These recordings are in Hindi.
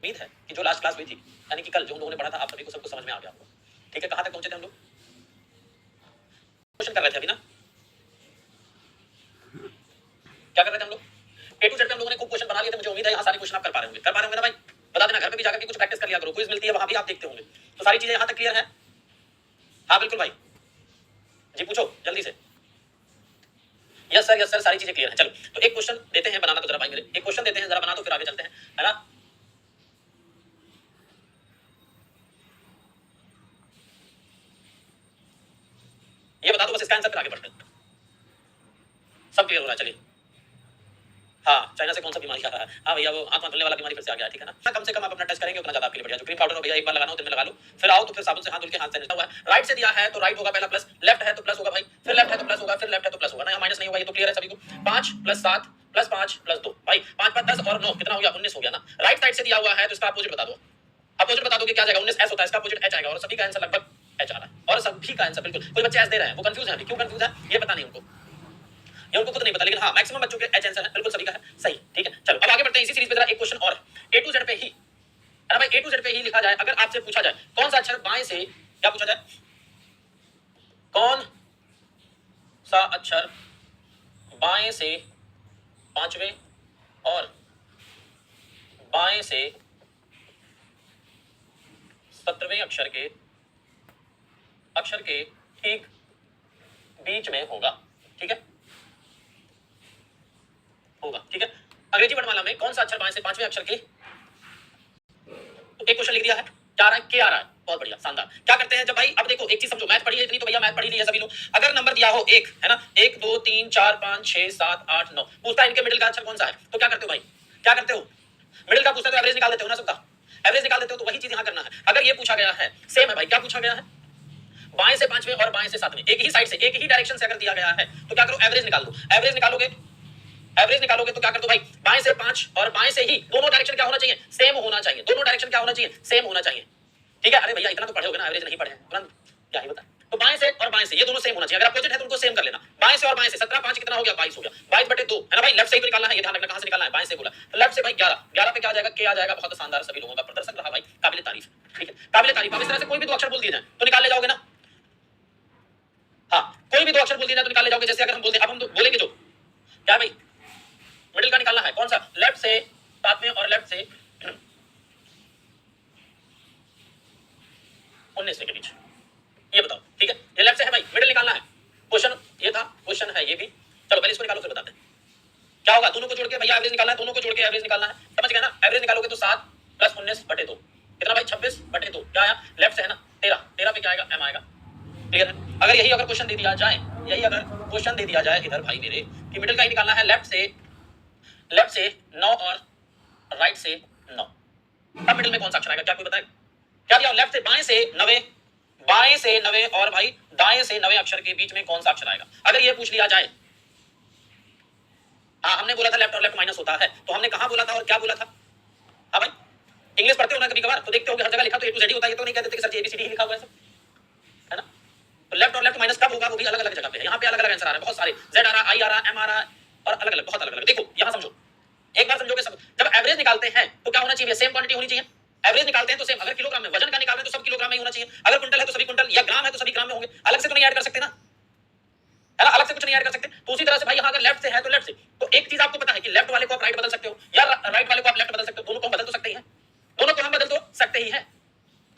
उम्मीद है कि जो लास्ट क्लास हुई थी, यानी कि कल जो हम लोगों ने पढ़ा था, आप सभी को सब कुछ समझ में आ गया होगा। ठीक है, कहां तक पहुंचे थे हम लोग? क्वेश्चन कर रहे थे अभी ना, क्या कर रहे थे हम लोग? ए टू जेड पे हम लोगों ने खूब क्वेश्चन बना लिए थे। मुझे उम्मीद है यहाँ सारे क्वेश्चन आप कर पा रहे होंगे। कर पा रहे होंगे ना भाई? बता देना, घर पे भी जाकर के कुछ प्रैक्टिस कर लिया करो, क्विज मिलती है वहां भी आप देखते होंगे। तो सारी चीजें यहाँ तक क्लियर है? हाँ बिल्कुल भाई जी, पूछो जल्दी से। यस सर सारी चीजें क्लियर है। चलो तो एक क्वेश्चन देते हैं बनाना, तो जरा भाई मेरे एक क्वेश्चन देते हैं, जरा बना दो, फिर आगे चलते हैं, है ना? ये बता दो बस इसका आंसर, फिर आगे बढ़ते हैं। सब क्लियर हो रहा है? चलिए। हाँ, चाइना से कौन सा बीमारी आ रहा है? हाँ भैया, वो आंख धुलने वाला बीमारी फिर से आ गया है, ठीक है ना? कम से कम आप अपना टेस्ट करेंगे उतना ज्यादा आपके लिए बढ़िया। जो क्रीम पाउडर हो भैया, एक बार लगाना हो दिन में लगा लो, फिर आओ तो फिर साबुन से हाथ धुल के हाथ सैनिटाइज हुआ है। राइट से दिया है तो राइट होगा पहला प्लस, लेफ्ट है तो प्लस होगा भाई, फिर लेफ्ट है तो प्लस होगा, फिर लेफ्ट है तो प्लस होगा ना, यहाँ माइनस नहीं होगा। ये तो क्लियर है सभी को। 5 + 7 + 5 + 2 भाई, 5 + 10 और 9 कितना हो गया? 19 हो गया ना। राइट साइड से दिया हुआ है तो इसका अपोजिट बता दो। अपोजिट बता दोगे क्या जाएगा? 19 एस होता है, इसका अपोजिट एच आएगा, और सभी का आंसर लगभग एच आ रहा है, और सभी का आंसर बिल्कुल। कोई बच्चे एस दे रहे हैं, वो कंफ्यूज है, क्यों कंफ्यूज है ये पता नहीं उनको, ये उनको खुद नहीं पता, लेकिन हाँ मैक्सिमम बच्चों के एच आंसर है, बिल्कुल सभी का है सही। ठीक है, चलो अब आगे बढ़ते हैं इसी सीरीज में। जरा एक क्वेश्चन और ए टू जेड पे ही, है ना भाई? ए टू जेड पे ही लिखा जाए, अगर आपसे पूछा जाए कौन सा अक्षर बाएं से, क्या पूछा जाए? कौन सा अक्षर बाएं से 5वें और बाएं से 17वें अक्षर के ठीक बीच में होगा? ठीक है, होगा, ठीक है। अंग्रेजी वर्णमाला में कौन सा अक्षर बाएं से 5वें अक्षर के, तो एक क्वेश्चन लिख दिया है, क्या आ रहा है? के आ रहा है, बहुत बढ़िया, शानदार। क्या करते हैं जब भाई, अब देखो एक चीज समझो, मैथ पढ़ी है इतनी तो भैया मैथ पढ़ी ली है सभी लोग। अगर नंबर दिया हो 1, है ना, 1 2 3 4 5 6 7 8 9, पूछता है इनके मिडिल का अक्षर कौन सा है, तो क्या करते हो भाई? क्या करते हो? मिडिल का पूछता है तो एवरेज निकाल देते हो ना, सबका एवरेज निकाल देते हो। तो वही चीज यहां करना है। अगर ये पूछा गया है, सेम है भाई, क्या पूछा गया है? बाएं से 5वें और बाएं से 7वें, एक ही साइड से, एक ही डायरेक्शन से अगर दिया गया है तो क्या करो? एवरेज निकाल दो। एवरेज निकालोगे, एवरेज निकालोगे तो क्या कर दो भाई? बाएं से 5 और बाएं से ही, दोनों डायरेक्शन क्या होना चाहिए? सेम होना चाहिए। दोनों डायरेक्शन क्या होना चाहिए? सेम होना चाहिए। ठीक है, अरे भैया इतना तो पढ़े होगे ना, एवरेज नहीं पढ़े तुरंत क्या ही बता। तो बाएं से और बाएं से ये दोनों सेम होना चाहिए। अगर अपोजिट है तो उनको सेम कर लेना। बाएं से और बाएं से 17 5 कितना हो गया? 22 हो गया। 22/2, है ना भाई? लेफ्ट से ही तो निकालना है, ये ध्यान रखना, कहां से निकालना है? बाएं से बोला तो लेफ्ट से भाई 11 11 पे क्या आ जाएगा? के आ जाएगा। बहुत शानदार, सभी लोगों का प्रदर्शन रहा भाई, काबिल तारीफ। ठीक है, काबिल तारीफ। अब इस तरह से कोई भी दो अक्षर बोल दिए जाए तो निकाल ले जाओगे ना? हाँ, कोई भी दो अक्षर बोल दिए जाए तो निकाल ले जाओगे। जैसे अगर हम बोलते, अब हम बोलेंगे जो क्या भाई, मिडिल का निकालना है कौन सा? लेफ्ट से 7वें और लेफ्ट से 19वें के बीच, ये बताओ। ठीक है, ये लेफ्ट से है भाई, मिडिल निकालना है। क्वेश्चन ये था, क्वेश्चन है ये भी। चलो पहले इसको निकालो फिर बताते हैं क्या होगा। दोनों को जोड़ के भैया एवरेज निकालना है, दोनों को जोड़ के एवरेज निकालना है, समझ गया ना? एवरेज निकालोगे तो 7 + 19/2 कितना भाई? 26/2। क्या आया? लेफ्ट से है ना 13, 13 पे क्या आएगा? एम आएगा। क्लियर है? अगर यही अगर क्वेश्चन दे दिया जाए, यही अगर क्वेश्चन दे दिया जाए इधर भाई मेरे, कि मिडिल का ही निकालना है, लेफ्ट से 9 और राइट से 9, तब मिडिल में कौन सा अक्षर आएगा? क्या कोई बताएगा? क्या दिया? लेफ्ट से बाएं से 9, बाएं से 9 और भाई दाएं से 9 अक्षर के बीच में कौन सा अक्षर आएगा? अगर ये पूछ लिया जाए, हाँ हमने बोला था लेफ्ट और लेफ्ट माइनस होता है, तो हमने कहां बोला था और क्या बोला था? हाँ भाई, इंग्लिश पढ़ते हो ना कभी कभार, तो देखते हो हर जगह लिखा तो ए टू जेड ही होता है। ये तो नहीं कहते कि सर एबीसीडी ही लिखा हुआ है सब, है ना? तो लेफ्ट और लेफ्ट माइनस कब होगा? वो भी अलग अलग जगह पे है। यहाँ पे अलग अलग आंसर आ रहे हैं, बहुत सारे, जेड आ रहा, आई आ रहा, एम आ रहा, और अलग अलग, बहुत अलग अलग। देखो यहाँ समझो, एक बार समझोगे सब। जब एवरेज निकालते हैं तो क्या होना चाहिए? सेम क्वांटिटी होनी चाहिए। एवरेज निकालते हैं तो सेम। अगर किलोग्राम में वजन का निकाल रहे हैं तो सब किलोग्राम में ही होना चाहिए। अगर क्विंटल है तो सभी क्विंटल, या ग्राम है तो सभी ग्राम में होंगे। अलग से तो नहीं ऐड कर सकते ना, है ना? अलग से कुछ नहीं ऐड कर सकते। तो उसी तरह से भाई यहाँ अगर लेफ्ट से है तो लेफ्ट से, तो एक चीज आपको पता है कि लेफ्ट वाले को आप राइट बदल सकते हो, या राइट वाले को आप लेफ्ट बदल सकते हो। दोनों को हम बदल तो सकते ही हैं, दोनों को हम बदल तो सकते ही हैं।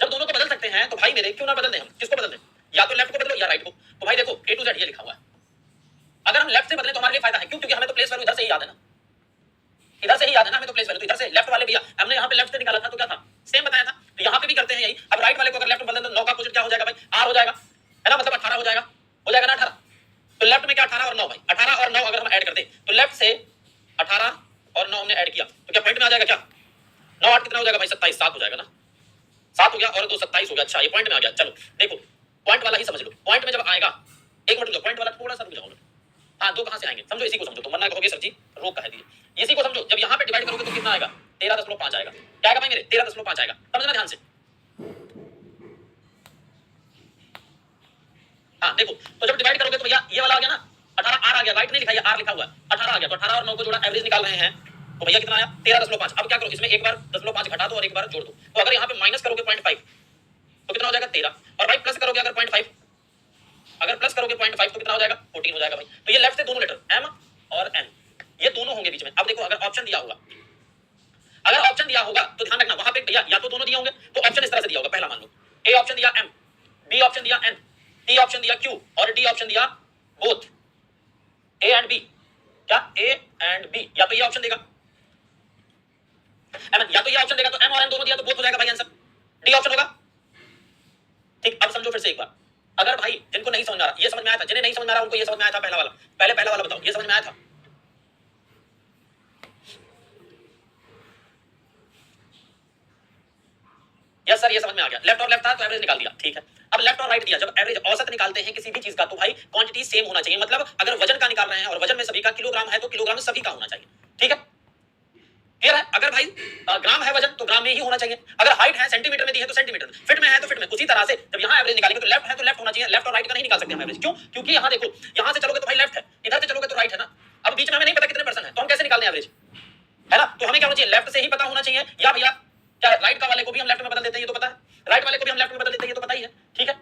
जब दोनों को बदल सकते हैं तो भाई मेरे क्यों ना बदल दें हम? किसको बदल दें? या तो लेफ्ट को बदलो या राइट को। तो भाई देखो ए टू जेड ये लिखा हुआ है। अगर हम लेफ्ट से बदले तो हमारे लिए फायदा है, क्यों? क्योंकि हमें तो प्लेस वैल्यू इधर से ही याद है ना, इधर से ही याद है ना हमें तो प्लेस वैल्यू। तो इधर से लेफ्ट वाले भैया हमने यहाँ पे लेफ्ट से निकाला था तो क्या था? सेम बताया था। तो यहाँ पे भी करते हैं यही। अब राइट वाले को अगर लेफ्ट में बदल दो, 9 का अपोजिट क्या हो जाएगा भाई? आर हो जाएगा, है ना? मतलब 18 हो जाएगा, हो जाएगा ना 18। तो लेफ्ट में क्या 18 और 9 भाई, 18 और 9 अगर हम ऐड कर दें तो लेफ्ट से 18 और 9 हमने ऐड किया तो क्या पॉइंट में आ जाएगा? क्या 9 8 कितना हो जाएगा भाई? 27, 7 हो जाएगा ना, 7 हो गया और 2 27 हो गया। अच्छा ये पॉइंट में आ गया। चलो देखो पॉइंट वाला ही समझ लो। पॉइंट में जब आएगा, एक मिनट, पॉइंट वाला थोड़ा सा रुक जाओ। हाँ, 2 कहां से आएंगे समझो, इसी को समझो। तुम वरना कहोगे सर जी रोक कह दिए। इसी को समझो, जब यहाँ पे डिवाइड करोगे तो कितना आएगा? 13.5 आएगा। क्या आएगा भाई मेरे? 13.5 आएगा। समझना ध्यान से। हाँ देखो, तो जब डिवाइड करोगे तो भैया ये वाला आ गया ना, 18 आर आ गया। राइट नहीं लिखा, ये आर लिखा हुआ है, 18 आ गया। तो 18 और 9 को जोड़ा, एवरेज निकाल रहे हैं। तो भैया कितना आया 13.5। अब क्या करो, इसमें एक बार 0.5 घटा दो और एक बार जोड़ दो। तो अगर यहाँ पे माइनस करोगे 0.5 तो कितना हो जाएगा 13, और भाई प्लस करोगे अगर 0.5, अगर प्लस करोगे 0.5 तो कितना हो जाएगा 14 हो जाएगा भाई। तो ये लेफ्ट से दोनों लेटर m और n ये दोनों होंगे बीच में। अब देखो अगर ऑप्शन दिया होगा, अगर ऑप्शन दिया होगा तो ध्यान रखना वहां पे भैया या तो दोनों दिए होंगे, तो ऑप्शन इस तरह से दिया होगा। पहला मान लो ए ऑप्शन दिया m, बी ऑप्शन दिया n, टी ऑप्शन दिया q और डी ऑप्शन दिया बोथ ए एंड बी। क्या ए एंड बी, या तो ये ऑप्शन देगा m, या तो ये ऑप्शन देगा तो m और n दोनों दिया तो बोथ हो जाएगा भाई आंसर। डी ऑप्शन होगा। ठीक, अब समझो फिर से एक बार, अगर भाई जिनको नहीं समझ में आ रहा, ये समझ में आया था, जिन्हें नहीं समझ में आ रहा उनको ये समझ में आया था पहला वाला, पहला वाला बताओ, ये समझ में आया था? यस सर ये समझ में आ गया। लेफ्ट और लेफ्ट था तो एवरेज निकाल दिया, ठीक है। अब लेफ्ट और राइट दिया, जब एवरेज औसत निकालते हैं किसी भी चीज का तो भाई क्वांटिटी सेम होना चाहिए। मतलब अगर वजन का निकाल रहे हैं और वजन में सभी का किलोग्राम है तो किलोग्राम में सभी का होना चाहिए, ठीक है। क्लियर है? अगर भाई ग्राम है वजन तो ग्राम में ही होना चाहिए, अगर हाइट है सेंटीमीटर में दी है तो सेंटीमीटर में, फिट में है तो फिट में। उसी तरह से जब यहाँ एवरेज निकालेंगे तो लेफ्ट है तो लेफ्ट होना चाहिए, लेफ्ट और राइट का नहीं निकाल सकते हम एवरेज। क्यों? क्योंकि यहाँ देखो, यहाँ से चलोगे तो भाई लेफ्ट है, इधर से चलोगे तो राइट है ना। अब बीच में हमें नहीं पता कितने परसेंट है तो हम कैसे निकालने एवरेज, है ना। तो हमें क्या होना चाहिए, लेफ्ट से ही पता होना चाहिए, या भैया क्या राइट का वाले को भी हम लेफ्ट में बदल देते हैं ये तो पता है, राइट वाले को भी हम लेफ्ट में बदल देते हैं ये तो पता ही है, ठीक है।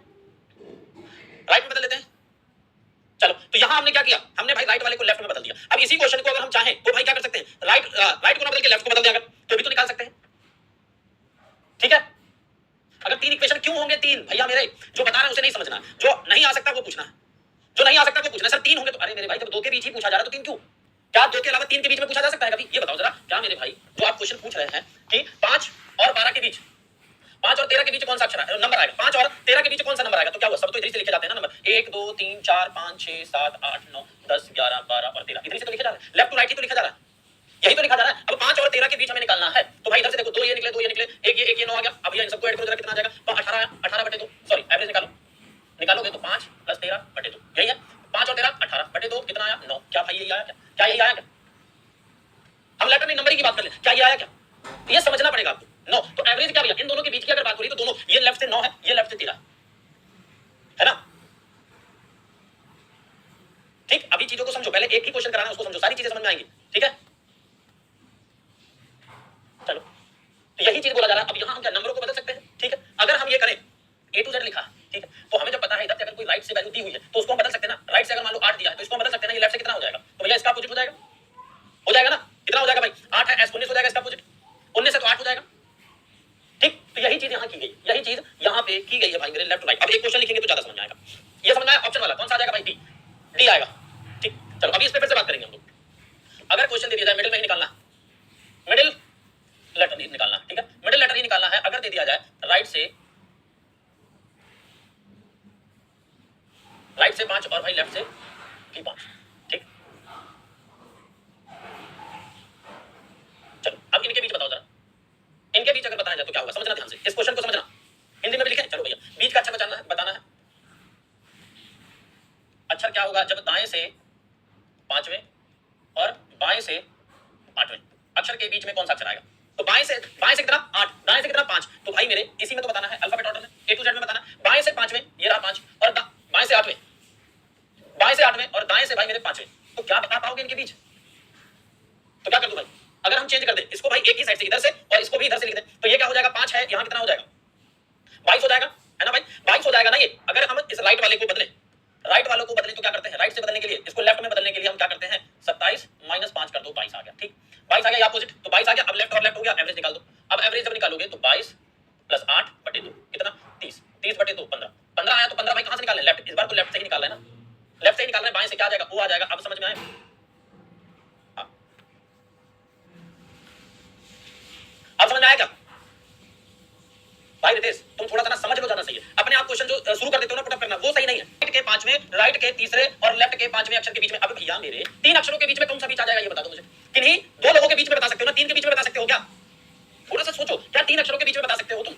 राइट में बदल देते हैं। चलो तो यहां हमने क्या किया, हमने भाई राइट वाले को लेफ्ट में बदल दिया। अब इसी क्वेश्चन को अगर हम चाहें तो भाई क्या कर सकते हैं, राइट को ना बदल के लेफ्ट को बदल दिया अगर, तो भी तो निकाल सकते हैं, ठीक है। अगर तीन इक्वेशन क्यों होंगे तीन, भैया मेरे जो बता रहे हैं उसे नहीं समझना, जो नहीं आ सकता वो पूछना, जो नहीं आ सकता वो पूछना। सर तीन होंगे तो अरे मेरे भाई जब दो के बीच ही पूछा जा रहा है तो तीन क्यों, क्या दो के अलावा तीन के बीच में पूछा जा सकता है कभी, ये बताओ जरा। क्या मेरे भाई जो आप क्वेश्चन पूछ रहे हैं कि 5 और 12 के बीच, 5 और 13 के बीच कौन सा अक्षर नंबर आएगा, 5 और 13 के बीच कौन सा नंबर आएगा, तो क्या हुआ, सब तो इधर से लिखे जाते हैं ना नंबर, 1 2 3 4 5 6 7 8 9 10 11 12 और 13 इधर से तो लिखे जा रहा है, लेफ्ट टू राइट ही तो लिखा जा रहा है, यही तो लिखा जा रहा है। अब 5 और 13 के बीच हमें निकालना है तो भाई इधर से देखो, दो ये निकले, एक ये 9 आ गया। अब ये इन सबको ऐड करो जरा कितना आ जाएगा, 18/2, सॉरी एवरेज निकालोगे तो 5 + 13/2 यही है, 5 और 13 18/2 कितना आया 9। क्या भाई यही आया क्या, क्या यही आया क्या, हम लेटर नहीं नंबर की बात कर ले, क्या ये आया क्या, ये समझना पड़ेगा आपको। 9 तो एवरेज क्या भैया, इन दोनों के बीच की अगर बात हो रही तो दोनों, ये लेफ्ट से 9 है, ये लेफ्ट से 13 है ना। ठीक, अभी चीजों को समझो, पहले एक ही क्वेश्चन कराना उसको समझो, सारी चीजें समझ में आएंगी, ठीक है। चलो तो यही चीज बोला जा रहा है। अब यहां हम क्या नंबरों को बदल सकते हैं, ठीक है। अगर हम ये करें A to Z लिखा, ठीक है, तो हमें जब पता है इधर से अगर कोई राइट से वैल्यू दी हुई है तो उसको हम बदल सकते हैं ना। राइट से अगर मान लो 8 दिया है तो इसको हम बदल सकते हैं ना, ये लेफ्ट से कितना हो जाएगा, तो भैया इसका अपोजिट हो जाएगा ना, कितना हो जाएगा भाई 8 है, 19 हो जाएगा इसका अपोजिट, 19 से तो 8 हो जाएगा, ठीक। तो यही चीज यहाँ की गई, यही चीज यहाँ पे की गई है भाई मेरे, लेफ्ट टू राइट। अब एक क्वेश्चन लिखेंगे तो ज्यादा समझ में आएगा। ये समझ में आया, ऑप्शन वाला कौन सा आ जाएगा भाई, डी आएगा, ठीक। चलो अभी इस पे फिर से बात करेंगे हम लोग। अगर क्वेश्चन दे दिया जाए मिडिल में ही निकालना, मिडिल लेटर ही निकालना, ठीक है, मिडिल लेटर ही निकालना है। अगर दे दिया जाए राइट से 5 और भाई लेफ्ट से भी 5, ठीक। चलो अब इनके बीच बताओ जरा, इनके बीच अगर बताया जाए तो क्या होगा, समझना ध्यान से, इस क्वेश्चन को समझना, हिंदी में भी लिखे। चलो भैया बीच का अक्षर बताना है। अक्षर क्या होगा जब दाएं से 5वें और बाएं से 8वें अक्षर के बीच में कौन सा अक्षर आएगा, तो बाएं से कितना 8, दाएं से कितना 5, तो भाई मेरे इसी में तो बताना है, अल्फाबेट ऑर्डर में A to Z में बताना है। बाएं से 5वें ये रहा 5 और बाएं से 8वें, और दाएं से भाई मेरे 5वें, तो क्या बता पाओगे इनके बीच, तो क्या कर दूं भाई, अगर हम चेंज कर दें इसको भाई एक ही साइड से इधर से और इसको भी इधर से लिख दें तो ये क्या हो जाएगा, 5 है, यहाँ कितना हो जाएगा 22 हो जाएगा, है ना भाई 22 हो जाएगा ना। ये अगर हम इस राइट वाले को बदलें, तो क्या करते हैं, राइट से बदलने के लिए, इसको लेफ्ट में बदलने के लिए हम क्या करते हैं, 27 - 5 कर दो 22 आ गया, ठीक। 22 आ गया, अपोजिट तो 22 आ गया। अब लेफ्ट और लेफ्ट हो गया, एवरेज निकाल दो। अब एवरेज जब निकालोगे तो 22 + 8/2 कितना 30, 30/2 15 आया। तो 15 भाई कहां से निकालना है, लेफ्ट, इस बार तो लेफ्ट से ही निकालना है ना, लेफ्ट से ही निकालना है। बाएं से क्या आ जाएगा, वो आ जाएगा। अब समझ में आया, अब समझ में आया क्या भाई रितेश, तुम थोड़ा सा ना समझ लो, ज्यादा सही है। अपने आप क्वेश्चन जो शुरू कर देते हो ना पुटअप करना, वो सही नहीं है। राइट के 5वें, राइट के तीसरे और लेफ्ट के 5वें अक्षर के बीच में, अब भैया मेरे 3 अक्षरों के बीच में कौन सा बीच आ जाएगा, ये बता दो मुझे। किन्हीं 2 लोगों के बीच में बता सकते हो ना, 3 के बीच में बता सकते हो क्या, थोड़ा सा सोचो, क्या 3 अक्षरों के बीच में बता सकते हो तुम,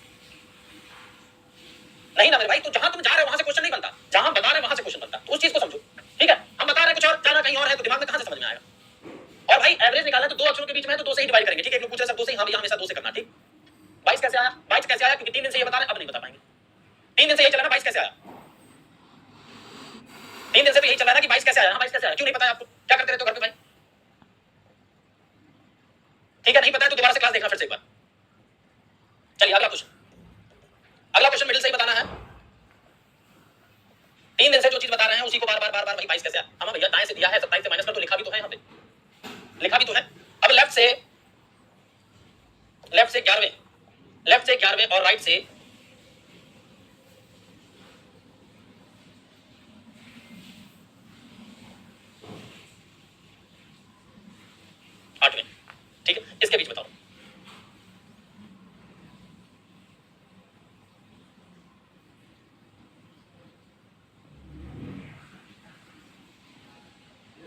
नहीं ना मेरे भाई। तो जहां तुम जा रहे हो वहां से क्वेश्चन नहीं बनता, जहां बता रहे हो वहां से क्वेश्चन बनता, तो उस चीज को समझो, ठीक है। हम बता रहे हैं कुछ और, जाना कहीं और है, तो दिमाग में कहां से समझ में आएगा। और भाई एवरेज निकालना है तो 2 अक्षरों के बीच में है तो 2 से ही डिवाइड करेंगे, ठीक है। एक लोग पूछ रहे सब 2 से ही, हां भैया हमेशा 2 से करना, ठीक। 22 कैसे आया, 22 कैसे आया, क्योंकि 3 दिन से ये बता रहे हैं, अब नहीं बता पाएंगे। 3 दिन से यही चला ना, 22 कैसे आया, 3 दिन से तो यही चला ना कि 22 कैसे आया, हां 22 कैसे आया, क्यों नहीं पता है आपको, क्या करते रहते हो घर पे भाई, ठीक है, नहीं पता है तो दोबारा से क्लास देखना फिर से एक बार। चलिए अगला क्वेश्चन, अगला क्वेश्चन मिडिल से ही बताना है। 3 दिन से जो चीज बता रहे हैं उसी को बार बार बार बार भाई 22 कैसे? हाँ भैया दाएं से दिया है, 27 से माइनस कर, तो लिखा भी तो है, यहाँ पे लिखा भी तो है। अब लेफ्ट से 11वें, लेफ्ट से 11वें और राइट से 8वें, ठीक है, इसके बीच बताओ।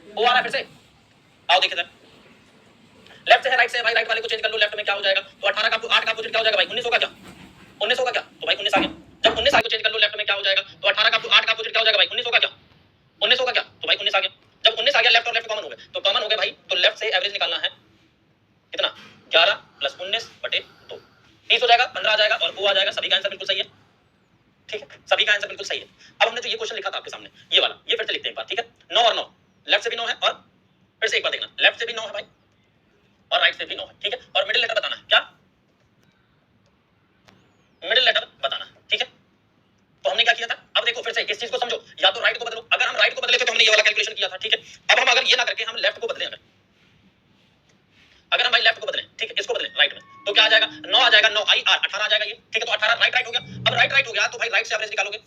वो आ रहा है फिर से, आओ देखे सर। लेफ्ट से है राइट से है भाई, राइट वाले को चेंज कर लो, लेफ्ट में क्या हो जाएगा? तो 18 का 8 का अपोजिट क्या हो जाएगा भाई? 19 का क्या? 19 का क्या? तो भाई 19 आ गया। जब 19 को चेंज कर लो, लेफ्ट में क्या हो जाएगा? तो 18 का 8 का अपोजिट क्या हो जाएगा भाई? 19 का क्या? 19 का क्या? तो भाई 19 आ गया। जब 19 आ गया, लेफ्ट और लेफ्ट कॉमन हो गए, तो कॉमन हो गए भाई, तो लेफ्ट से एवरेज निकालना है कितना? 11 + 19/2 30 हो जाएगा, 15 आ जाएगा और वो आ जाएगा। सभी का आंसर बिल्कुल सही है, ठीक है, सभी का आंसर बिल्कुल सही है। अब हमने जो ये क्वेश्चन लिखा था आपके सामने, ये वाला, ये फिर से लिखते हैं एक बार, ठीक है। 9 और 9, लेफ्ट से भी 9 है और फिर से एक बार देखना, लेफ्ट से भी 9 है भाई और राइट से भी 9 है, ठीक है। और मिडिल लेटर बताना है, क्या? मिडिल लेटर बताना है, ठीक है। तो हमने क्या किया था? अब देखो फिर से इस चीज को समझो, या तो राइट को बदलो। अगर हम राइट को बदले थे तो हमने ये वाला कैलकुलेशन किया था, ठीक है। अब हम अगर ये ना करके हम लेफ्ट को बदले, अगर हम भाई लेफ्ट को बदलें, ठीक है, इसको बदलें राइट में, तो क्या आ जाएगा? 9 आ जाएगा, 9 आई आर 18 आ जाएगा ये, ठीक है। तो 18 राइट हो गया। अब राइट हो गया तो भाई राइट से एवरेज निकालोगे,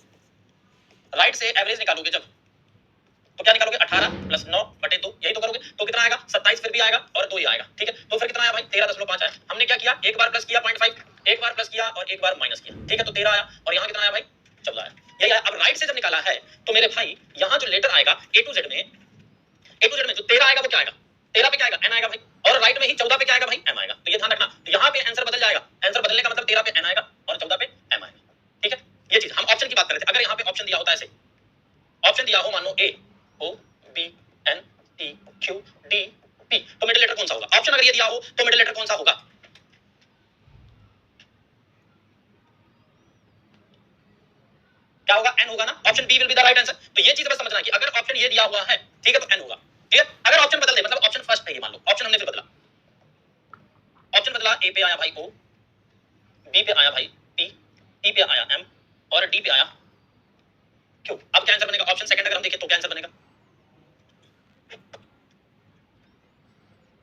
राइट से एवरेज निकालोगे जब, तो क्या निकालोगे? 18 + 9/2, यही तो करोगे। तो कितना आएगा? 27 फिर भी आएगा और 2 ही आएगा, ठीक है। तो फिर कितना आया भाई? 13.5 आया। हमने क्या किया? एक बार प्लस किया 0.5, एक बार प्लस किया और एक बार माइनस किया, ठीक है। तो 13 आया और यहाँ कितना आया भाई? 14 आया, यही आया। अब राइट से जब निकाला है तो मेरे भाई यहाँ जो लेटर आएगा A to Z में, जो 13 आएगा वो क्या आएगा? 13 पे क्या आएगा? N आएगा भाई। और राइट में ही 14 पे क्या आएगा भाई? M आएगा। तो ये ध्यान रखना, तो यहाँ पे आंसर बदल जाएगा। आंसर बदलने का मतलब 13 पे N आएगा और 14 पे M आएगा, ठीक है। ये चीज हम ऑप्शन की बात कर रहे थे। अगर यहाँ पे ऑप्शन दिया होता ऐसे, ऑप्शन दिया हो मान लो A O B N T Q D P, तो मिडिल लेटर कौन सा होगा? ऑप्शन अगर ये दिया हो तो मिडिल लेटर कौन सा होगा? क्या होगा? N होगा ना। Option B will be the right answer. तो ये चीज बस समझना कि अगर ऑप्शन ये दिया हुआ है, ठीक है, तो N होगा, ठीक है। अगर ऑप्शन बदल दे, मतलब ऑप्शन फर्स्ट है ये, मान लो ऑप्शन हमने फिर बदला, ऑप्शन बदला, A पे आया भाई O, B पे आया भाई P, T पे आया M और D पे आया Q। अब क्या आंसर बनेगा? ऑप्शन सेकंड अगर हम देखें तो क्या आंसर बनेगा?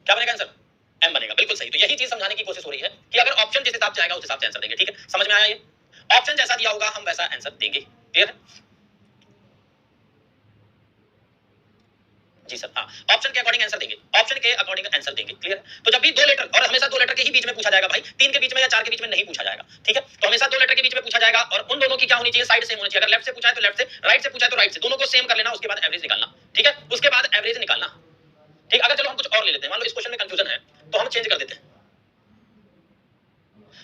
क्या बनेगा आंसर? M बनेगा, बिल्कुल सही। तो यही चीज समझाने की कोशिश हो रही है कि अगर ऑप्शन जिस हिसाब से आएगा उस हिसाब से आंसर देंगे, ठीक है। समझ में आया? ये ऑप्शन जैसा दिया होगा हम वैसा आंसर देंगे, क्लियर है जी सर? हाँ, ऑप्शन के अकॉर्डिंग आंसर देंगे, ऑप्शन के अकॉर्डिंग आंसर देंगे, क्लियर। तो जब भी 2 लेटर, और हमेशा 2 लेटर के ही बीच में पूछा जाएगा भाई, 3 के बीच में या 4 के बीच में नहीं पूछा जाएगा, ठीक है। तो हमेशा 2 लेटर के बीच में पूछा जाएगा और उन दोनों की क्या होनी चाहिए? साइड सेम होनी चाहिए। अगर लेफ्ट से पूछा है तो लेफ्ट से, राइट से पूछा है तो राइट से, दोनों को सेम कर लेना, उसके बाद एवरेज निकालना, ठीक है। उसके बाद एवरेज निकालना, ठीक। अगर चलो हम कुछ और ले लेते हैं, मान लो इस क्वेश्चन में कंफ्यूजन है तो हम चेंज कर देते हैं।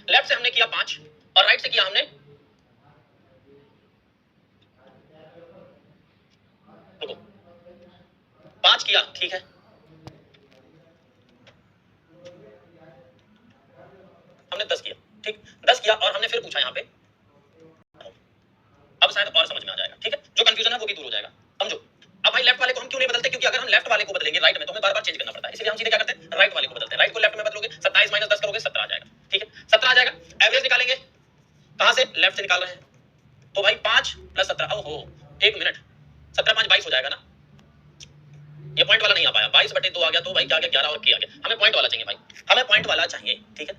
लेफ्ट से हमने किया 5 और राइट से किया हमने, रुको, 5 किया, ठीक है, हमने 10 किया, ठीक, 10 किया और हमने फिर पूछा यहाँ पे। अब शायद और समझ में आ जाएगा, ठीक है। जो कंफ्यूजन है वो भी दूर हो जाएगा, समझो। अब भाई लेफ्ट वाले को हम क्यों नहीं बदलते? क्योंकि अगर हम लेफ्ट वाले को बदलेंगे राइट में तो हमें बार बार चेंज करना पड़ता है, इसलिए हम सीधे क्या करते हैं? राइट वाले को बदलते हैं। राइट को लेफ्ट में बदलोगे, 27 - 10 करोगे, 17 आ जाएगा, ठीक है, 17 आ जाएगा। एवरेज निकालेंगे कहां से? लेफ्ट से निकाल रहे हैं, तो भाई 5 + 17, ओहो 1 मिनट, 17 5 22 हो जाएगा ना। ये पॉइंट वाला नहीं आ पाया, 22/2 आ गया, तो भाई क्या गया? 11 और के आ गया। हमें पॉइंट वाला चाहिए भाई, हमें पॉइंट वाला चाहिए, ठीक है।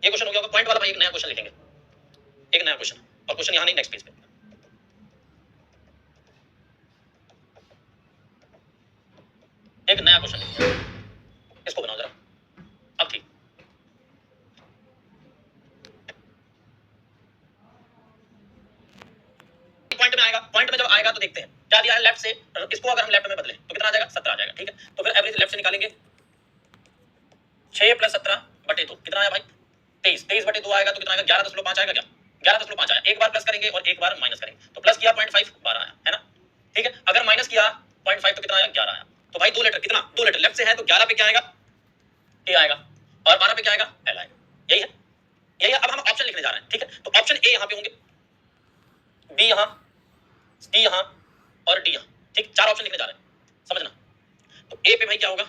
ये क्वेश्चन हो गया होगा पॉइंट वाला भाई। एक नया क्वेश्चन लिखेंगे, एक नया क्वेश्चन, और क्वेश्चन यहां नहीं, नेक्स्ट पेज पे। एक नया क्वेश्चन लिखेंगे, इसको बनाओ जरा, अब ठीक। पॉइंट में आएगा, पॉइंट में जब आएगा तो देखते हैं क्या दिया है लेफ्ट से। इसको अगर हम लेफ्ट में बदले तो कितना आ जाएगा? 17 आ जाएगा, ठीक है। तो फिर एवरेज लेफ्ट से निकालेंगे, 6 + 17/2 कितना आया भाई? 23, 23/2 आएगा तो कितना आएगा? 11.5 आएगा, क्या 11.5 आया। एक बार प्लस करेंगे और एक बार माइनस करेंगे, तो प्लस किया 0.5, 12 आया, है ना, ठीक है। अगर माइनस किया 0.5 तो कितना आया? 11 आया। तो भाई 2 लेटर, कितना? 2 लेटर लेफ्ट से है तो 11 पे क्या आएगा? ए आएगा और 12 पे क्या आएगा? एल आएगा, यही है, यही है। अब हम ऑप्शन लिखने जा रहे हैं, ठीक है। तो ऑप्शन ए यहाँ पे होंगे, बी यहाँ, सी यहाँ और डी यहाँ, ठीक, 4 ऑप्शन लिखने जा रहे हैं, समझना। तो तो ए पे भाई क्या होगा,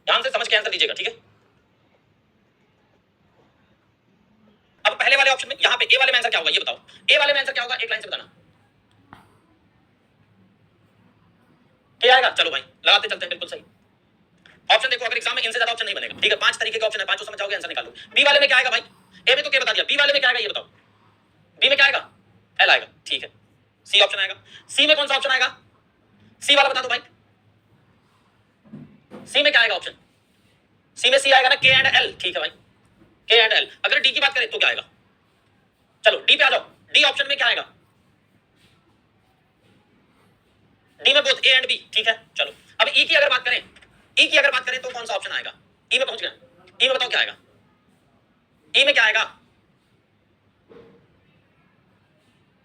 ध्यान से समझ के आंसर दीजिएगा, ठीक है। अब पहले वाले ऑप्शन में यहां पे ए वाले में आंसर क्या होगा ये बताओ, ए वाले में आंसर क्या होगा, एक लाइन से बताना क्या आएगा। चलो भाई लगाते चलते हैं, बिल्कुल सही ऑप्शन देखो, अगर एग्जाम में इनसे ज्यादा ऑप्शन नहीं बनेगा, ठीक है। 5 तरीके के ऑप्शन है, पांचों समझ जाओगे, आंसर निकालो। बी वाले में क्या आएगा भाई, ए में तो क्या बता दिया, बी वाले में क्या आएगा ये बताओ, बी में क्या आएगा, एल आएगा, ठीक है। सी ऑप्शन आएगा, सी में कौन सा ऑप्शन आएगा, सी वाला बता दो भाई, सी में क्या आएगा ऑप्शन, सी में सी आएगा ना, के एंड एल, ठीक है भाई, के एंड एल। अगर डी की बात करें तो क्या आएगा, चलो डी पे आ जाओ, डी ऑप्शन में क्या आएगा, डी में बोथ ए एंड बी, ठीक है। चलो अब ई की अगर बात करें, ई की अगर बात करें तो कौन सा ऑप्शन आएगा, ई में पहुंच गए, ई में बताओ क्या आएगा, ई में क्या आएगा,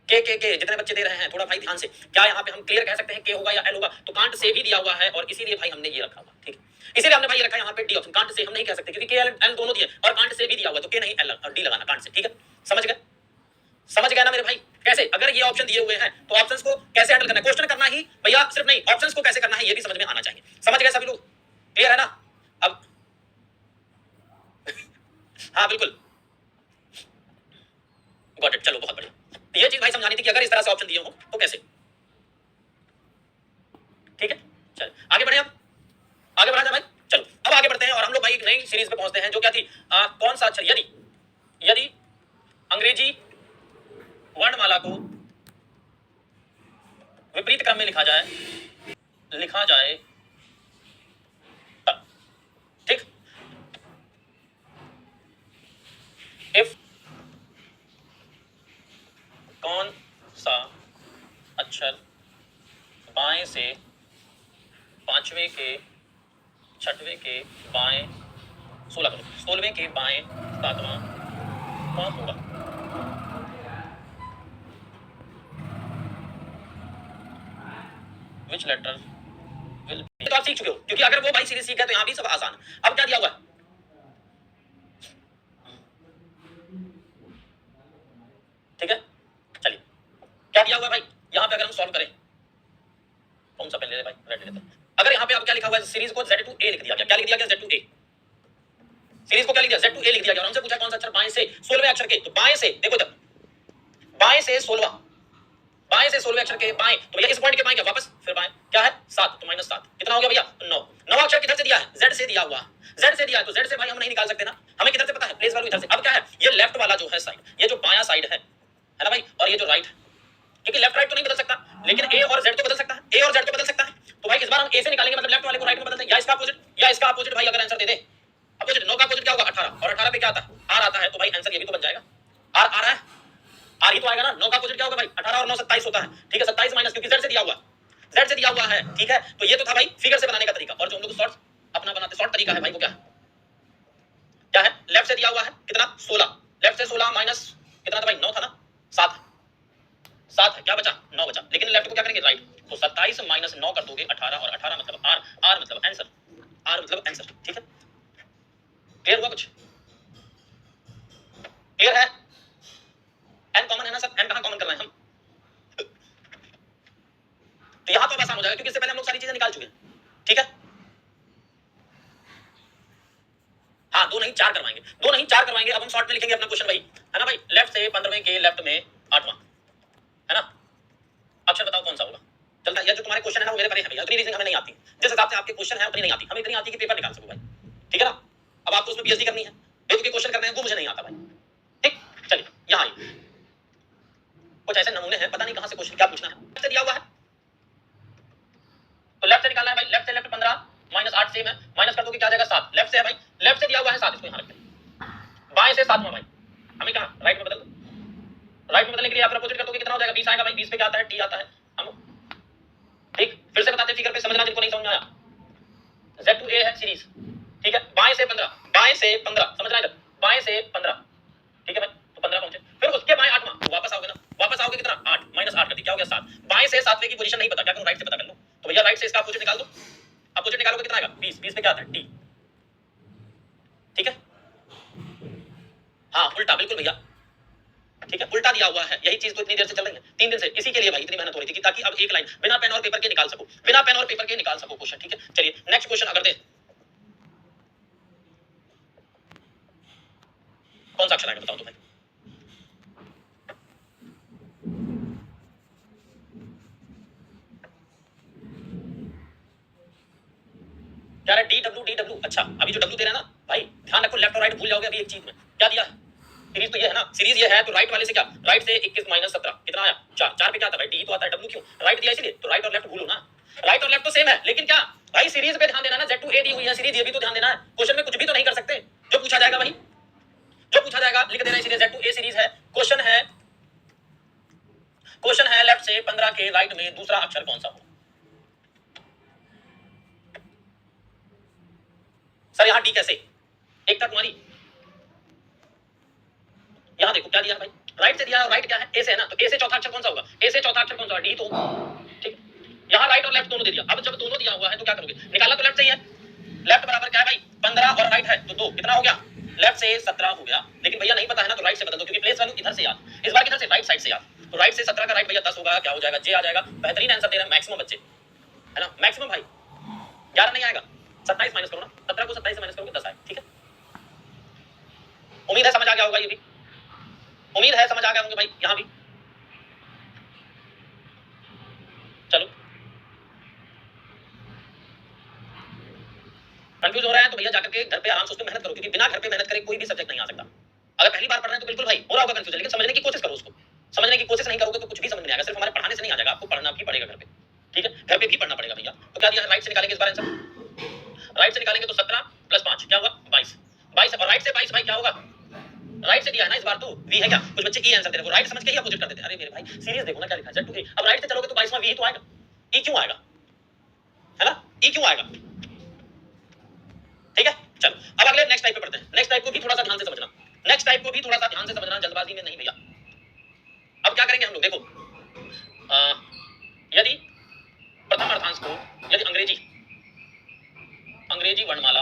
के जितने बच्चे दे रहे हैं थोड़ा भाई ध्यान से, क्या यहाँ पे हम क्लियर कह सकते हैं के होगा या एल होगा, तो कांट से भी दिया हुआ है और इसीलिए भाई हमने ये रखा हुआ, ठीक है। इसीलिए हमने भाई ये रखा यहाँ पे डी ऑप्शन, कांट से हम नहीं कह सकते क्योंकि के एल दोनों दिए और कांट से भी दिया हुआ है, तो के नहीं एल और डी लगाना कांट से, ठीक है। समझ गए, समझ गए ना मेरे भाई। कैसे, अगर ये ऑप्शन दिए हुए हैं तो ऑप्शंस को कैसे हैंडल करना है, क्वेश्चन करना ही भैया सिर्फ नहीं, ऑप्शंस को कैसे करना है ये भी समझ में आना चाहिए। समझ गए सभी लोग, क्लियर है ना। अब हाँ बिल्कुल गॉट इट, चलो बहुत बढ़िया। ये चीज भाई समझानी थी कि अगर इस तरह से ऑप्शन दिए हो तो कैसे, ठीक है। चल आगे बढ़े, अब आगे बढ़ा जाए भाई। चलो अब आगे बढ़ते हैं और हम लोग भाई एक नई सीरीज पे पहुंचते हैं जो क्या थी, कौन सा अक्षर, यदि अंग्रेजी वर्णमाला को विपरीत क्रम में लिखा जाए तब, ठीक। इफ कौन सा अक्षर बाएं से पांचवें के छठवें के बाएं 16वें के बाएं सातवां कौन होगा, विच लेटर विल बी। तो आप सीख चुके हो क्योंकि अगर वो भाई सीरीज सीख गए तो यहां भी सब आसान। अब क्या दिया हुआ है, ठीक है। चलिए क्या दिया हुआ है भाई, यहां पे अगर हम सॉल्व करें, कौन सा पहले भाई रेड लेते हैं। अगर यहां पे अब क्या लिखा हुआ है, सीरीज को Z2A लिख दिया गया, क्या लिख दिया गया, Z2A, सीरीज को क्या लिख दिया, Z2A लिख दिया गया और हमसे पूछा कौन सा अक्षर बाएं से 16वें अक्षर के, तो बाएं से देखो इधर, बाएं से 16वें अक्षर के बाएं, तो भैया इस पॉइंट के बाएं क्या वापस फिर बाएं क्या है 7, तो -7 कितना हो गया भैया, तो 9। 9 अक्षर किधर से दिया है, Z से दिया हुआ, Z से दिया है, तो Z से भाई हम नहीं निकाल सकते ना, हमें किधर से पता है, प्लेस वैल्यू इधर से। अब क्या है, ये लेफ्ट वाला जो है साइड, ये जो बायां साइड है ना भाई, और ये जो राइट है, क्योंकि लेफ्ट राइट तो नहीं बदल सकता लेकिन ए और जेड तो बदल सकता है, ए और जेड तो बदल सकता है। तो भाई इस बार हम ए से निकालेंगे, मतलब लेफ्ट वाले को राइट में बदल दें, या इसका अपोजिट, या इसका अपोजिट। भाई अगर आंसर दे दे अपोजिट, 9 का अपोजिट क्या होगा 18, और 18 पे क्या आता है आर आता है, तो भाई आंसर ये भी तो बन जाएगा, आर आ रहा है, आर ही तो आएगा ना। 9 का अपोजिट क्या होगा भाई 18 और 9 27 होता है, ठीक है। 27 माइनस, क्योंकि जेड से दिया हुआ, जेड से दिया हुआ है, ठीक है। तो ये तो था भाई फिगर से बनाने का तरीका, और जो हम लोग शॉर्ट अपना बनाते शॉर्ट तरीका है भाई वो क्या है, क्या है, लेफ्ट से दिया हुआ है कितना 16, लेफ्ट से 16 माइनस कितना था भाई 9 था ना, 7 है, क्या बचा 9 बचा, लेकिन लेफ्ट को क्या करेंगे राइट, तो 27 माइनस 9 कर दोगे 18, और 18 मतलब आर, आर मतलब आंसर, आर मतलब आंसर, ठीक है। क्लियर हुआ कुछ, क्लियर है। एन कॉमन है ना सर, एन कहां कॉमन कर रहे हैं हम, तो यहां तो आसान हो जाएगा क्योंकि इससे पहले हम लोग सारी चीजें निकाल चुके हैं, ठीक है। हाँ 2 नहीं 4 करवाएंगे, 2 नहीं 4 करवाएंगे। अब हम शॉर्ट में लिखेंगे अपना क्वेश्चन भाई, है ना भाई, लेफ्ट से 15वें के लेफ्ट में 8वां, है ना। अक्षर बताओ कौन सा होगा, चलता है। या जो तुम्हारे क्वेश्चन है ना वो मेरे परे है भैया, उतनी रीजनिंग हमें नहीं आती, जिस हिसाब से आपके क्वेश्चन है उतनी नहीं आती, हमें इतनी आती है कि पेपर निकाल सको भाई, ठीक है ना। अब आपको उसमें पीएचडी करनी है, बेतुके क्वेश्चन करने हैं वो मुझे नहीं आता भाई, ठीक। चलिए यहाँ आइए, कुछ ऐसे नमूने हैं, पता नहीं कहां से क्वेश्चन क्या पूछना है। लेफ्ट से दिया हुआ है तो लेफ्ट से निकालना है भाई, लेफ्ट से लेफ्ट 15 माइनस 8 सेम है, माइनस कर दोगे क्या आ जाएगा 7, लेफ्ट से है भाई, लेफ्ट से दिया हुआ है 7, इसको यहाँ रखते हैं। बाएं से 7वां भाई, हमें कहा राइट में बदल दो, राइट में बदलने के लिए आप अपोजिट कर दोगे कितना हो जाएगा 20 आएगा भाई, 20 पे क्या आता है टी आता है, हम ठीक फिर से बताते फिगर पे, समझना जिनको नहीं समझ में आया। Z2A है सीरीज, ठीक है। बाएं से 15, बाएं से 15 समझना इधर, बाएं से 15, ठीक है भाई, तो 15 पहुंचे। फिर उसके बाएं 8वां, तो वापस आओगे ना, वापस आओगे कितना 8 माइनस 8 कर दी, क्या हो गया 7। बाएं से 7वें की पोजीशन नहीं पता, क्या करूं राइट से पता कर लो। तो भैया राइट से इसका अपोजिट निकाल दो, अपोजिट निकालोगे कितना आएगा 20, 20 पे क्या आता है टी, ठीक है। हाँ उल्टा, बिल्कुल भैया, ठीक है, उल्टा दिया हुआ है। यही चीज तो इतनी देर से चल रही है, 3 दिन से, इसी के लिए भाई इतनी मेहनत हो रही थी कि ताकि अब एक लाइन बिना पेन और पेपर के निकाल सको, बिना पेन और पेपर के निकाल सको क्वेश्चन, ठीक है। चलिए नेक्स्ट क्वेश्चन अगर दे, कौन सा अक्षर आएगा बताओ तो भाई। क्या है डी डब्ल्यू, अच्छा अभी जो डब्ल्यू दे रहा है ना भाई, ध्यान रखो लेफ्ट और राइट भूल जाओगे अभी एक चीज में। क्या दिया है सीरीज, तो ये है ना, सीरीज ये है, तो राइट वाले से क्या, राइट से 21 माइनस 17 कितना आया 4, 4 पे क्या आता है डी तो आता है, डब्ल्यू क्यों राइट दिया इसलिए, तो राइट और लेफ्ट भूलो ना, राइट और लेफ्ट तो सेम है, लेकिन क्या भाई सीरीज पे ध्यान देना ना, Z2A दी हुई है सीरीज, ये भी तो ध्यान देना है। क्वेश्चन में कुछ भी तो नहीं कर सकते, जो पूछा जाएगा वही जो पूछा जाएगा लिख देना, इसलिए Z2A सीरीज है। क्वेश्चन है लेफ्ट से 15 के राइट में दूसरा अक्षर कौन सा हो। सर यहाँ डी कैसे, एकता कुमारी, यहाँ देखो क्या दिया भाई, राइट से दिया है, राइट क्या है ए से है ना, तो ए से चौथा अक्षर कौन सा होगा, ए से चौथा अक्षर कौन सा होगा डी, तो ठीक है। यहाँ राइट और लेफ्ट दोनों दे दिया, अब जब दोनों दिया हुआ है तो क्या करोगे, निकालना तो लेफ्ट से ही है, लेफ्ट बराबर क्या है भाई 15 और राइट है तो 2, कितना हो गया लेफ्ट से 17 हो गया, लेकिन भैया नहीं पता है ना तो राइट से बदल दो, क्योंकि प्लेस वैल्यू इधर से याद, इस बार किधर से राइट साइड से याद, तो राइट से 17 का राइट भैया 10 होगा, क्या हो जाएगा जे आ जाएगा। बेहतरीन आंसर दे रहे हैं मैक्सिमम बच्चे, है ना, मैक्सिमम भाई 11 नहीं आएगा, 27 माइनस करो ना, 17 को 27 से माइनस करोगे 10 आए, ठीक है। उम्मीद है समझ आ गया होगा, ये भी उम्मीद है समझ आ गए होंगे भाई, यहां भी चलो कंफ्यूज हो रहा है तो भैया जाकर के घर पे आराम से उस पे मेहनत करो, क्योंकि बिना घर पे मेहनत करे कोई भी सब्जेक्ट नहीं आ सकता। अगर पहली बार पढ़ रहे हैं तो बिल्कुल भाई हो रहा होगा कंफ्यूजन, लेकिन समझने की कोशिश करो, उसको समझने की कोशिश नहीं करोगे तो कुछ भी समझ नहीं आएगा, सिर्फ हमारे पढ़ाने से नहीं आ जाएगा, आपको पढ़ना भी पड़ेगा घर पे, ठीक है, घर पे भी पढ़ना पड़ेगा भैया। तो क्या दिया है राइट से निकालेंगे इस बार आंसर, राइट से निकालेंगे तो 17 + 5 क्या हुआ 22, 22 और राइट से 22 भाई क्या होगा, राइट से दिया है ना इस बार, तो वी है क्या, कुछ बच्चे ई आंसर दे रहे हो, राइट समझ के ही अपोजिट कर देते हैं। अरे मेरे भाई सीरीज देखो ना क्या लिखा है Z2A, अब राइट से चलोगे तो 22वां वी तो आएगा, ई क्यों आएगा, है ना, ई क्यों आएगा, ठीक है। चलो अब अगले नेक्स्ट टाइप पे पढ़ते हैं, नेक्स्ट टाइप को भी थोड़ा सा ध्यान से समझना, नेक्स्ट टाइप को भी थोड़ा सा ध्यान से समझना, जल्दबाजी में नहीं भैया। अब क्या करेंगे हम लोग, देखो यदि प्रथम अर्थांश को, यदि अंग्रेजी वर्णमाला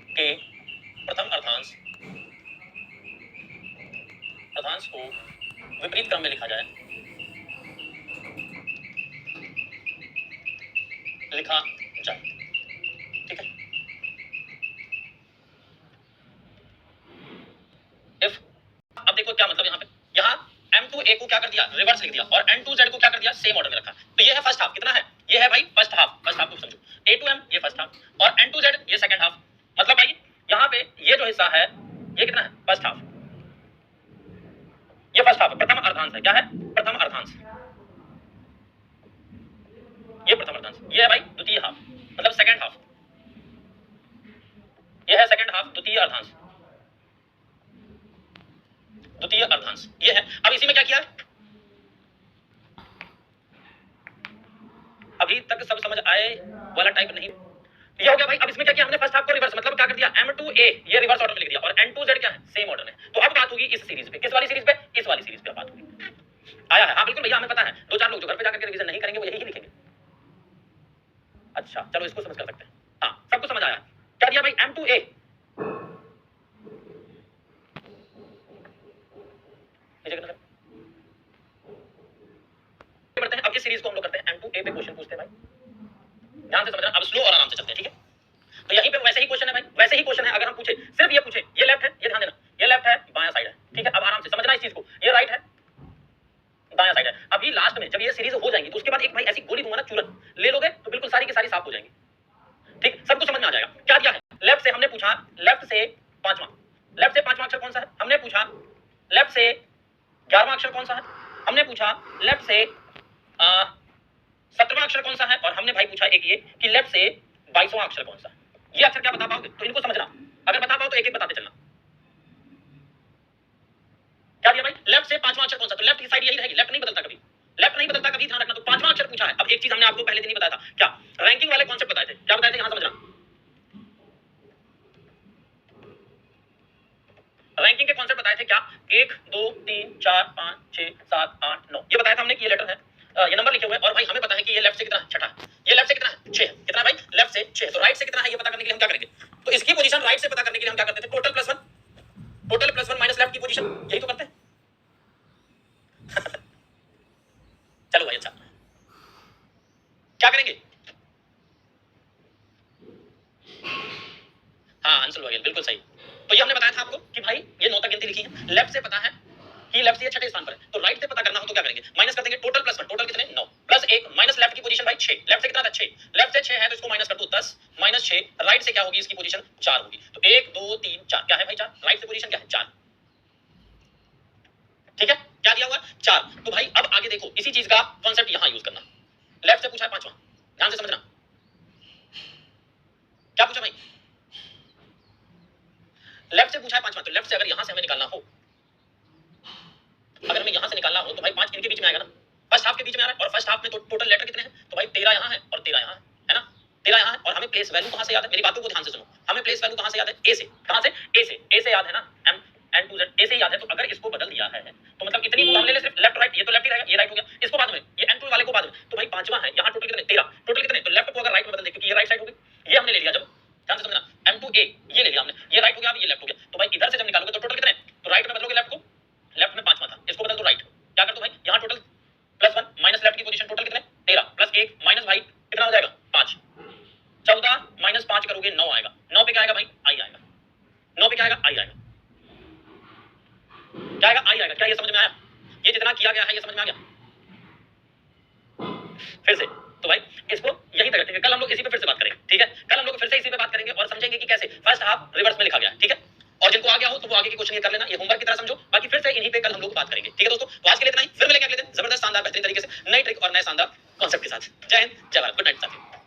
के प्रथम अर्थांश को विपरीत क्रम में लिखा जाए, ठीक है। इफ, अब देखो क्या मतलब, यहाँ M2A को क्या कर दिया रिवर्स लिख दिया, और N2Z को क्या कर दिया सेम ऑर्डर में रखा, तो ये है फर्स्ट हाफ, कितना है ये है भाई फर्स्ट हाफ को समझो, A2M ये फर्स्ट हाफ और N2Z ये सेकंड हाफ, मतलब भाई यहाँ पे ये जो हिस्सा है ये कितना है फर्स्ट हाफ, ये फर्स्ट हाफ प्रथम अर्धांश है, क्या है प्रथम अर्धांश, ये प्रथम अर्धांश, ये है भाई द्वितीय हाफ मतलब सेकंड हाफ, ये है सेकंड हाफ द्वितीय अर्धांश, द्वितीय अर्धांश ये है। अब इसी में क्या किया, अभी तक सब समझ आए वाला टाइप नहीं, ये हो गया भाई। अब इसमें क्या किया हमने फर्स्ट हाफ को रिवर्स, मतलब क्या कर दिया M2A ये रिवर्स ऑर्डर में लिख दिया, और N2Z क्या है सेम ऑर्डर में। तो अब बात होगी इस सीरीज पे, किस वाली सीरीज पे, इस वाली सीरीज पे बात होगी। आया है हाँ बिल्कुल भैया, हमें पता है, 2-4 लोग जो घर पे जाकर के रिवीजन नहीं करेंगे वो यही लिखेंगे। अच्छा चलो इसको समझ कर सकते हैं, हाँ सबको समझ आया। क्या दिया भाई M2A, बढ़ते हैं अब इस सीरीज को हम लोग करते हैं M2A पे क्वेश्चन पूछते हैं भाई, ध्यान से समझना, अब स्लो और आराम से चलते हैं, ठीक है। तो यहीं पे वैसे ही क्वेश्चन है भाई, वैसे ही क्वेश्चन है, अगर हम पूछे सिर्फ ये पूछे, ये लेफ्ट है, ये ध्यान देना, ये लेफ्ट है बायां साइड है, ठीक है। अब आराम से समझना इस चीज को, ये राइट है दायां साइड है। अभी लास्ट में जब ये सीरीज हो जाएंगी तो उसके बाद एक भाई ऐसी गोली दूंगा ना चूरन, ले लोगे तो बिल्कुल सारी की सारी साफ हो जाएंगी, ठीक, सबको समझ में आ जाएगा। क्या दिया है लेफ्ट से, हमने पूछा लेफ्ट से पांचवा अक्षर कौन सा है, हमने पूछा लेफ्ट से 11वां अक्षर कौन सा है, हमने पूछा लेफ्ट से 17वां अक्षर कौन सा है, और हमने भाई पूछा एक ये कि लेफ्ट से 22वां अक्षर कौन सा है। ये अक्षर क्या बता पाओगे, तो इनको समझना, अगर बता पाओ तो एक एक बताते चलना। क्या दिया भाई लेफ्ट से 5वां अक्षर कौन सा, तो लेफ्ट की साइड यही रहेगी, लेफ्ट नहीं बदलता कभी, लेफ्ट नहीं बदलता कभी, ध्यान रखना। तो 5वां अक्षर पूछा है। अब एक चीज हमने आपको पहले दिन ही बताया था, क्या रैंकिंग वाले कॉन्सेप्ट बताए थे, क्या बताए थे यहां समझना, रैंकिंग के कॉन्सेप्ट बताए थे, क्या 1 2 3 4 5 6 7 8 9 ये बताया था हमने कि ये लेटर है, ये नंबर लिखे हुए हैं और भाई हमें पता है कि ये लेफ्ट से कितना छठा, ये लेफ्ट से कितना है 6 है, कितना भाई लेफ्ट से 6, तो राइट से कितना है ये पता करने के लिए हम क्या करेंगे, तो इसकी पोजीशन राइट से पता करने के लिए हम क्या करते थे, total plus 1, total plus 1 minus left की पोजीशन, यही तो करते हैं। चलो भाई अच्छा क्या करेंगे, हाँ आंसर वगैरह बिल्कुल सही। तो ये हमने बताया था आपको कि भाई ये 9 तक गिनती लिखी है, लेफ्ट से पता है कि लेफ्ट से छठे स्थान पर है, तो राइट से पता करना हो तो क्या करेंगे, माइनस कर देंगे टोटल प्लस 1, टोटल कितने 9 प्लस 1 माइनस लेफ्ट की पोजीशन भाई 6, लेफ्ट से कितना था 6, लेफ्ट से 6 है तो इसको माइनस कर दो 10 माइनस 6, राइट से क्या होगी इसकी पोजीशन 4 होगी, तो 1 2 3 4 क्या है भाई 4, राइट से पोजीशन क्या है 4, ठीक है क्या दिया हुआ 4। तो भाई अब आगे देखो इसी चीज का कॉन्सेप्ट यहां यूज करना, लेफ्ट से पूछा है पांचवा, ध्यान से समझना क्या पूछा भाई, लेफ्ट से पूछा है पांचवा, तो लेफ्ट से अगर यहां से हमें निकालना हो, अगर हमें यहां से निकालना हो तो भाई 5 इनके बीच में आएगा ना, फर्स्ट हाफ के बीच में आ रहा है और फर्स्ट हाफ में तो टोटल लेटर कितने हैं, तो भाई 13 यहां है और 13 यहां है ना, 13 यहां है और हमें प्लेस वैल्यू कहां से याद है, मेरी बातों को ध्यान से सुनो, हमें प्लेस वैल्यू कहां से याद है, ए से, कहां से ए से याद है ना, m n 2 z ए से याद है, तो अगर इसको बदल दिया है तो मतलब इतनी दूर हम ले ले सिर्फ लेफ्ट राइट, ये तो लेफ्ट ही रहेगा, ये राइट हो गया, इसको बाद में ये n2 वाले को बाद में, तो भाई पांचवा है यहां टोटल कितने 13, टोटल कितने, तो लेफ्ट को अगर राइट में बदल दे क्योंकि ये राइट साइड हो गई, ये हमने ले लिया, जब ध्यान से समझना m2a ये ले लिया हमने, ये राइट हो गया, अब ये लेफ्ट हो गया, तो भाई इधर से जब निकालोगे तो टोटल कितने, तो राइट में बदलोगे लेफ्ट को, लेफ्ट में पांचवा था इसको बदल दो राइट, क्या कर दो भाई यहां टोटल प्लस 1 माइनस लेफ्ट की पोजीशन टोटल कितने 13 प्लस 1 माइनस भाई कितना हो जाएगा 5, 14 माइनस 5 करोगे 9 आएगा, 9 पे क्या आएगा भाई आई आएगा, 9 पे क्या आएगा आई आएगा, क्या आएगा आई आएगा, क्या ये समझ में आया, ये जितना किया गया है ये समझ में आ गया, फिर से तो भाई इसको यही तक रखेंगे, कल हम लोग इसी पे फिर से बात करेंगे, ठीक है कल हम लोग फिर से इसी पे बात करेंगे और समझेंगे कि कैसे फर्स्ट हाफ रिवर्स में लिखा गया है, ठीक है, और जिनको आ गया हो तो वो आगे के क्वेश्चन ये कर लेना, ये होमवर्क की तरह समझो, बाकी फिर से इन्हीं पे कल हम लोग बात करेंगे, ठीक है दोस्तों, तो आज के लिए इतना ही, फिर मिलेंगे अगले दिन जबरदस्त शानदार बेहतरीन तरीके से नई ट्रिक और नए शानदार कॉन्सेप्ट के साथ। जय हिंद जय भारत, गुड नाइट साथियों।